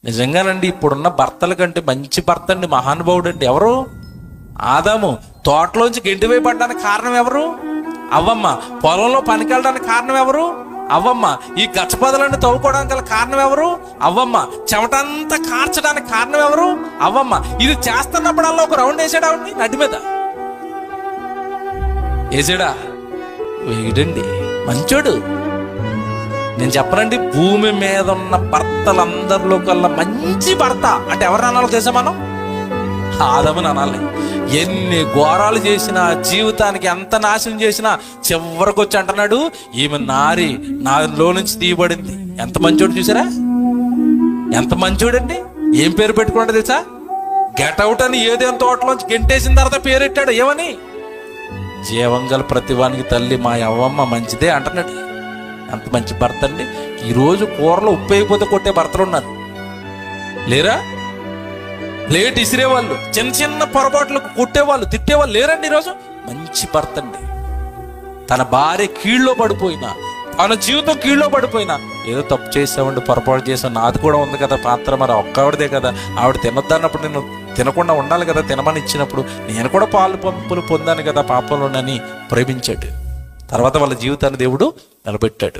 నిజంగానండి, ఇప్పుడున్న భర్తల కంటే మంచి భర్త అండి, మహానుభావుడు అండి. ఎవరు? ఆదాము. తోటలోంచి గెంటివై పడ్డానికి కారణం ఎవరు? అవ్వమ్మ. పొలంలో పనికెళ్ళడానికి కారణం ఎవరు? అవ్వమ్మ. ఈ గచ్చపొదలన్నీ తవ్వుకోవడానికి గల కారణం ఎవరు? అవ్వమ్మ. చెమటంతా కార్చడానికి కారణం ఎవరు? అవ్వమ్మ. ఇది చేస్తున్నప్పుడల్లా ఒక రౌండ్ వేసాడు ఆవిడ్ని నడి మీద. వేసాడా? వేయడండి, మంచోడు. నేను చెప్పనండి, భూమి మీద ఉన్న భర్తలందరిలో కల్లా మంచి భర్త అంటే ఎవరిని అనాలో తెలుసా? మనం ఆదాముని అనాలి. ఎన్ని ఘోరాలు చేసినా, జీవితానికి ఎంత నాశనం చేసినా చివరికి వచ్చి అంటున్నాడు, ఈమె నాలో నుంచి తీయబడింది. ఎంత మంచోడు చూసారా? ఎంత మంచోడండి. ఏం పేరు పెట్టుకున్నాడు తెలుసా? గెట్ అవుట్ అని ఏదేం తోటలోంచి గెంటేసిన తర్వాత పేరెట్టాడు. ఏమని? జీవంగల ప్రతివానికి తల్లి మా అవ్వమ్మ మంచిదే అంటున్నాడు. అంత మంచి భర్త అండి. ఈరోజు కూరలో ఉప్పు అయిపోతే కొట్టే భర్తలు ఉన్నారు, లేరా? ప్లేట్ ఇసిరేవాళ్ళు, చిన్న చిన్న పొరపాట్లకు కొట్టేవాళ్ళు, తిట్టేవాళ్ళు లేరండి ఈరోజు. మంచి భర్త అండి. తన భార్య కీళ్ళలో పడిపోయినా, తన జీవితం కీళ్ళలో పడిపోయినా, ఏదో తప్పు చేసామండి, పొరపాటు చేసాం, నాది కూడా ఉంది కదా పాత్ర, మరి ఒక్కవిడదే కదా, ఆవిడ తినొద్దన్నప్పుడు నేను తినకుండా ఉండాలి కదా, తినమని ఇచ్చినప్పుడు నేను కూడా పాలు పంపులు పొందాను కదా పాపంలోనని ప్రేమించాడు. తర్వాత వాళ్ళ జీవితాన్ని దేవుడు నిలబెట్టాడు.